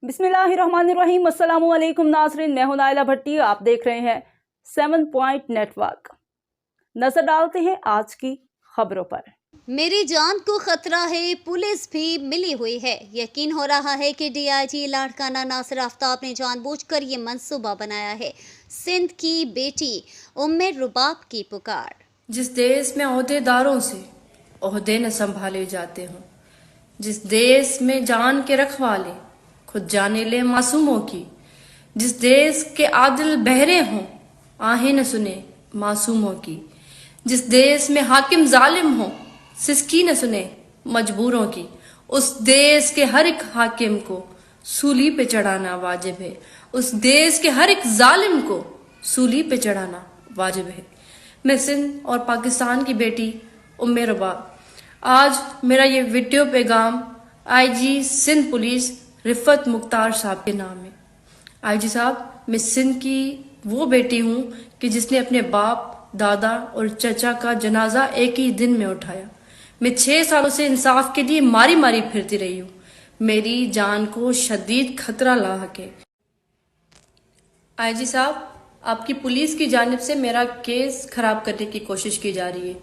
बिस्मिल्लाहिर्रहमानिर्रहीम। अस्सलाम वालेकुम नाज़रीन, मैं हूं नाइला भट्टी। आप देख रहे हैं 7 पॉइंट नेटवर्क। नजर डालते हैं आज की खबरों पर। मेरी जान को खतरा है, पुलिस भी मिली हुई है। यकीन हो रहा है कि डीआईजी लाड़काना नासिर आफ्ताब ने जानबूझकर ये मंसूबा बनाया है। सिंध की बेटी उम्मे रुबाब की पुकार। जिस देश में ओहदेदारों से ओहदे न संभाले जाते हों, जिस देश में जान के रखवाले खुद जाने ले मासूमों की, जिस देश के आदिल बहरे हों आहें न सुने मासूमों की, जिस देश में हाकिम जालिम हो सिसकी न सुने मजबूरों की, उस देश के हर एक हाकिम को सूली पे चढ़ाना वाजिब है। उस देश के हर एक जालिम को सूली पे चढ़ाना वाजिब है। मैं सिंध और पाकिस्तान की बेटी उम्मे रुबाब, आज मेरा ये वीडियो पैगाम आईजी सिंध पुलिस रिफत मुख्तार साहब के नाम है। आईजी साहब, मैं सिंध की वो बेटी हूँ कि जिसने अपने बाप, दादा और चचा का जनाजा एक ही दिन में उठाया। मैं 6 सालों से इंसाफ के लिए मारी मारी फिरती रही हूँ। मेरी जान को शदीद खतरा लाहक है। आईजी साहब, आपकी पुलिस की जानिब से मेरा केस खराब करने की कोशिश की जा रही है।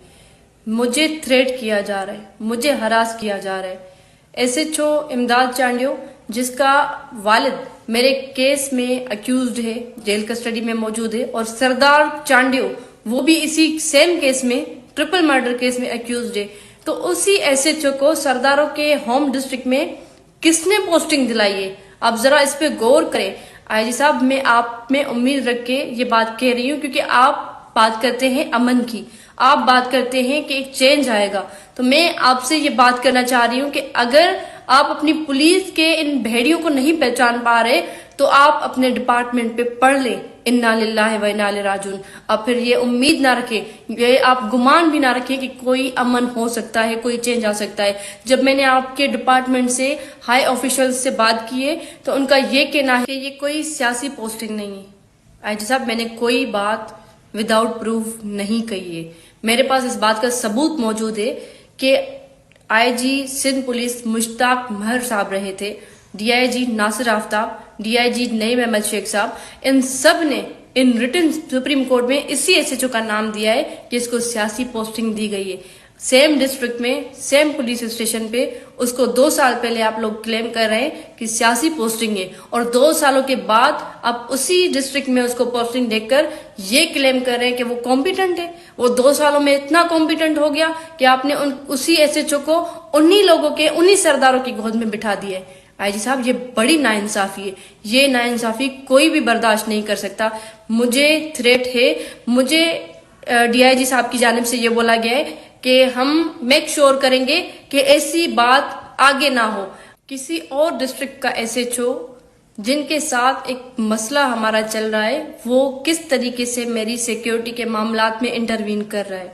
मुझे थ्रेट किया जा रहा है, मुझे हरास किया जा रहा है। एसएचओ इमदाद चांडियो, जिसका वालिद मेरे केस में अक्यूज्ड है, जेल कस्टडी में मौजूद है, और सरदार चांडियो वो भी इसी सेम केस में, ट्रिपल मर्डर केस में अक्यूज्ड है। तो उसी एसएचओ को सरदारों के होम डिस्ट्रिक्ट में किसने पोस्टिंग दिलाई है? आप जरा इस पे गौर करें। आईजी साहब, मैं आप में उम्मीद रख के ये बात कह रही हूँ क्योंकि आप बात करते हैं अमन की, आप बात करते हैं कि एक चेंज आएगा। तो मैं आपसे ये बात करना चाह रही हूँ कि अगर आप अपनी पुलिस के इन भेड़ियों को नहीं पहचान पा रहे तो आप अपने डिपार्टमेंट पे पढ़ लें इन्ना लिल्लाहि व इन्ना इलैहि राजिऊन। अब फिर ये उम्मीद ना रखें, ये आप गुमान भी ना रखें कि कोई अमन हो सकता है, कोई चेंज आ सकता है। जब मैंने आपके डिपार्टमेंट से हाई ऑफिशियल्स से बात की है तो उनका ये कहना है कि ये कोई सियासी पोस्टिंग नहीं है। आईजी साहब, मैंने कोई बात विदाउट प्रूफ नहीं कही है। मेरे पास इस बात का सबूत मौजूद है कि आईजी सिंध पुलिस मुश्ताक महर साहब रहे थे, डीआईजी नासिर आफ्ताब, डीआईजी नईम अहमद शेख साहब, इन सब ने इन रिटन सुप्रीम कोर्ट में इसी एसएचओ का नाम दिया है जिसको सियासी पोस्टिंग दी गई है। सेम डिस्ट्रिक्ट में, सेम पुलिस स्टेशन पे उसको 2 साल पहले आप लोग क्लेम कर रहे हैं कि सियासी पोस्टिंग है, और 2 सालों के बाद आप उसी डिस्ट्रिक्ट में उसको पोस्टिंग देकर ये क्लेम कर रहे हैं कि वो कॉम्पिटेंट है। वो 2 सालों में इतना कॉम्पिटेंट हो गया कि आपने उसी एसएचओ को उन्हीं लोगों के, उन्हीं सरदारों की गोद में बिठा दिया है। आईजी साहब, ये बड़ी नाइंसाफी है। ये नाइंसाफी कोई भी बर्दाश्त नहीं कर सकता। मुझे थ्रेट है, मुझे डीआईजी साहब की जानिब से ये बोला गया है कि हम मेक श्योर करेंगे कि ऐसी बात आगे ना हो। किसी और डिस्ट्रिक्ट का एसएचओ जिनके साथ एक मसला हमारा चल रहा है, वो किस तरीके से मेरी सिक्योरिटी के मामलात में इंटरवीन कर रहा है,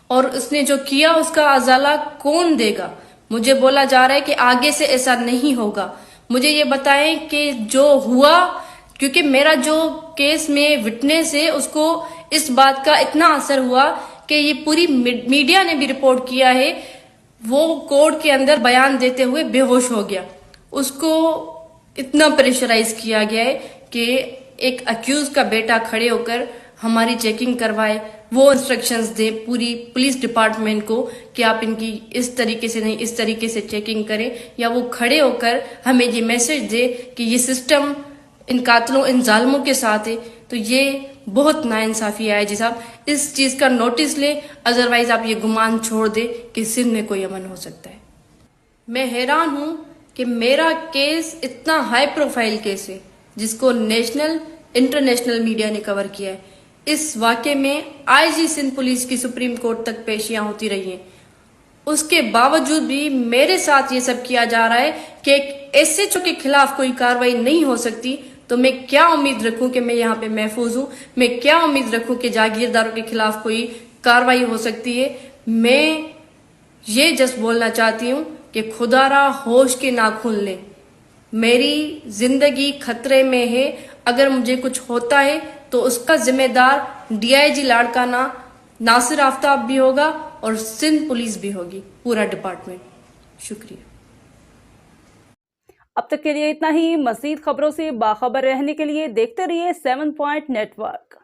और उसने जो किया उसका अजाला कौन देगा? मुझे बोला जा रहा है कि आगे से ऐसा नहीं होगा। मुझे ये बताएं कि जो हुआ, क्योंकि मेरा जो केस में विटनेस है उसको इस बात का इतना असर हुआ कि ये पूरी मीडिया ने भी रिपोर्ट किया है, वो कोर्ट के अंदर बयान देते हुए बेहोश हो गया। उसको इतना प्रेशराइज किया गया है कि एक अक्यूज का बेटा खड़े होकर हमारी चेकिंग करवाए, वो इंस्ट्रक्शंस दे पूरी पुलिस डिपार्टमेंट को कि आप इनकी इस तरीके से नहीं, इस तरीके से चेकिंग करें, या वो खड़े होकर हमें ये मैसेज दे कि ये सिस्टम इन कातिलों, इन जालिमों के साथ है। तो ये बहुत नाइंसाफी है। जी साहब, इस चीज का नोटिस ले, अदरवाइज आप ये गुमान छोड़ दे कि सिंध में कोई अमन हो सकता है। मैं हैरान हूं कि मेरा केस इतना हाई प्रोफाइल केस है जिसको नेशनल, इंटरनेशनल मीडिया ने कवर किया है। इस वाकये में आईजी सिंध पुलिस की सुप्रीम कोर्ट तक पेशियां होती रही हैं। उसके बावजूद भी मेरे साथ ये सब किया जा रहा है कि एक एसएचओ के खिलाफ कोई कार्रवाई नहीं हो सकती। तो मैं क्या उम्मीद रखूं कि मैं यहाँ पे महफूज हूं? मैं क्या उम्मीद रखूं कि जागीरदारों के खिलाफ कोई कार्रवाई हो सकती है? मैं ये जस्ट बोलना चाहती हूँ कि खुदारा होश के नाखून लें। मेरी जिंदगी खतरे में है। अगर मुझे कुछ होता है तो उसका जिम्मेदार डीआईजी लाड़काना नासिर आफ्ताब भी होगा और सिंध पुलिस भी होगी, पूरा डिपार्टमेंट। शुक्रिया। अब तक के लिए इतना ही। मज़ीद खबरों से बाखबर रहने के लिए देखते रहिए 7 पॉइंट नेटवर्क।